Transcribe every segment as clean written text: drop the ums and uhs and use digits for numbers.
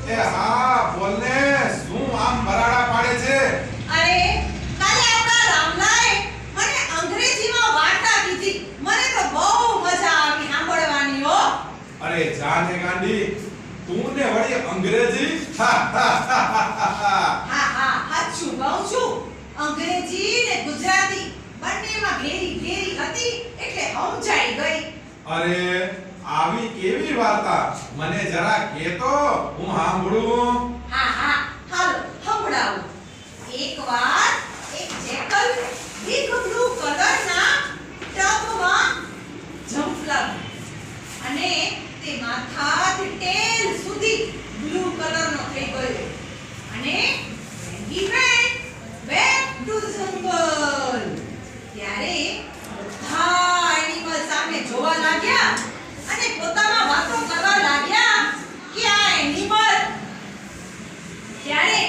એ હા બોલને શું આમ બરાડા પાડે છે? અરે કાલે આપણા રામલાએ મને અંગ્રેજીમાં વાર્તા કીધી. મને તો બહુ મજા આવી સાંભળવાની હો. અરે જાને ગાંડી તું ને વળી અંગ્રેજી હા સાચું કહું છું. અંગ્રેજી ને ગુજરાતી બંનેમાં ભેરી ભેરી હતી એટલે સમજાઈ ગઈ. અરે આવી કેવી વાર્તા મને જરા કહેતો હું સાંભળું. હાલો સંભળાવું. એકવાર એક જેકલ બિગ બ્લુ કલરના ટબમાં જંપલાવ્યું અને તે માથાથી ટેલ સુધી બ્લુ કલરનો થઈ ગયો અને he went back to the jungle. ત્યારે બધા એનિમલ સામે જોવા લાગ્યા અને પોતામાં વાતો કરવા લાગ્યા કે આ એનિમલ. ત્યારે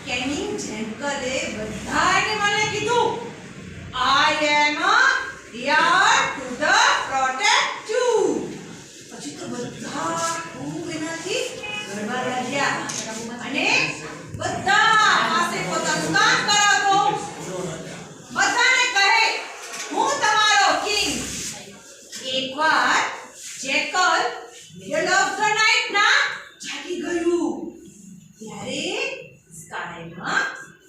કેનિંગ જેન્કલે બધા એનિમલને કીધું I am here to the protect you. પછી તો બધા ખૂબ એનાથી ગરબા લાગ્યા અને બધા પાસે પોતાનું કામ કરાવો. બધાને કહે હું તમારો કિંગ. એકવાર jackal middle of the night ના જાગી ગયું. ત્યારે સ્કાયમાં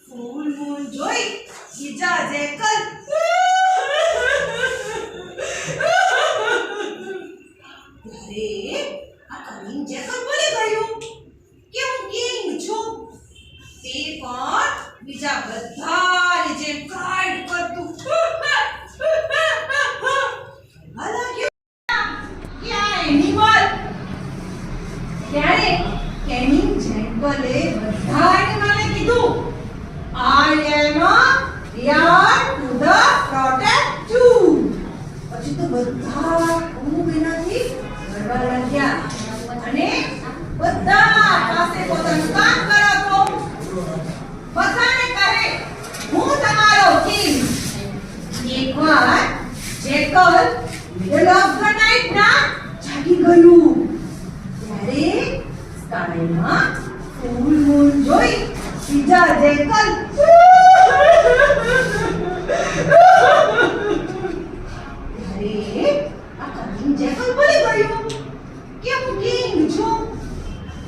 ફૂલ મૂન જોઈ બીજા જેકલ ત્યારે આ કનિંગ જેકલ બોલી ગયું કે હું કિંગ છું. તે પણ બીજા બધાની જેમ કાઈડ કરતું કે આ એનિમલ. ત્યારે કેનિંગ જેન્કલે બધા એનિમલને કીધું I am here to the protect you. પછી તો બધા ખૂબ એનાથી ગરબા લાગ્યા અને બધા પાસે પોતાનું કામ કરાવો. બધાને કહે હું તમારો કિંગ. એકવાર jackal middle of the night ના જાગી ગયું. ત્યારે સ્કાયમાં ફૂલ મૂન જોઈ બીજા જેકલ ત્યારે આ કનિંગ જેકલ બોલી ગયું કે હું કિંગ છું.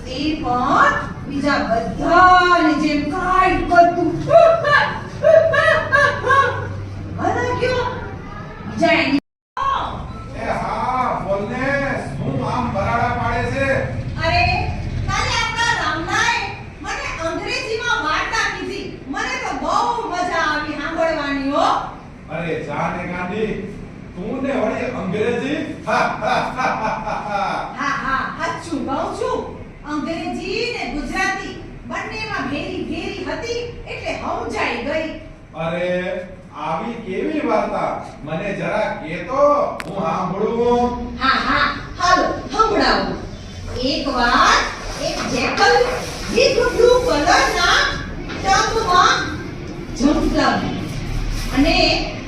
તે પણ બીજા બધાની જેમ કાઈડ કરતું બીજા એ હા બોલને શું આમ બરાડા પાડે છે? અરે કાલે આપણા રામલાએ મને અંગ્રેજીમાં વાર્તા કીધી. મને તો બહુ મજા આવી સાંભળવાની હો. અરે જાને ગાંડી તું ને વળી અંગ્રેજી હા સાચું કહું છું. અંગ્રેજી ને ગુજરાતી બંનેમાં ભેરી ભેરી હતી એટલે સમજાઈ ગઈ. અરે આવી કેવી વાર્તા મને જરા કહેતો હું સાંભળું. હાલો સંભળાવું. એકવાર એક જેકલ બિગ બ્લુ કલરના ટબમાં જંપલાવ્યું અને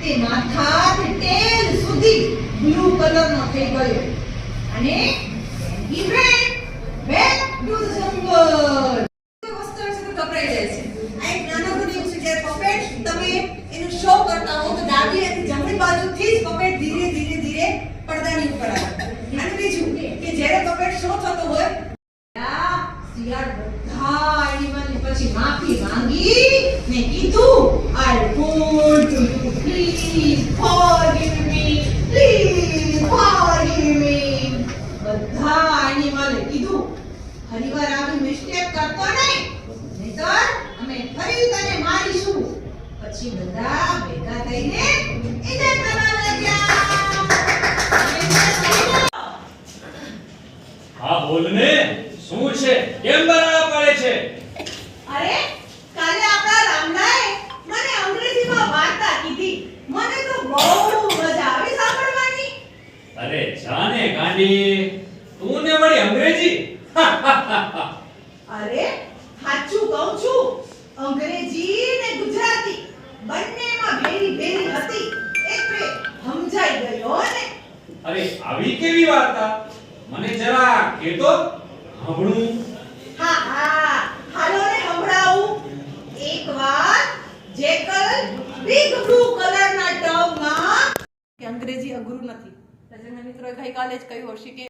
તે માથાથી ટેલ સુધી બ્લુ કલરનો થઈ ગયો અને he went back to the jungle. વસ્તુ છે તો ગભરાઈ જાય છે. આ એક નાનો ગુણ્યો છે જ્યારે પપેટ તમે એનું શો કરતા હો તો ડાબી અને જમણી બાજુથી જ પપેટ ધીરે ધીરે ધીરે પડદાની ઉપર આવે. અને બીજું કે જ્યારે પપેટ શો થતો હોય શિયાળ બધા એનિમલની પછી માફી માંગી ને કીધું I want you please forgive me બધા એનિમલે કીધું ફરીવાર આવી મિસ્ટેક કરતો નહીં નહીતર અમે ફરી તને મારીશું. પછી બધા ભેગા થઈને એન્જોય કરવા લાગ્યા. હા બોલને શું છે કેમ બરાડા પાડે છે? અરે કાલે આપણા રામલાએ મને અંગ્રેજીમાં વાર્તા કીધી. મને તો બહુ મજા આવી સાંભળવાની. અરે જાને ગાંડી તું ને વળી અંગ્રેજી અરે સાચું કહું છું. અંગ્રેજી ને ગુજરાતી બંનેમાં ભેરી ભેરી હતી એટલે સમજાઈ ગયો ને. અરે આવી કેવી વાર્તા મને જરા કહેતો સાંભળું. હા અંગ્રેજી અઘરું નથી. રજનના મિત્રોએ ગઈકાલે જ કહ્યું હશે કે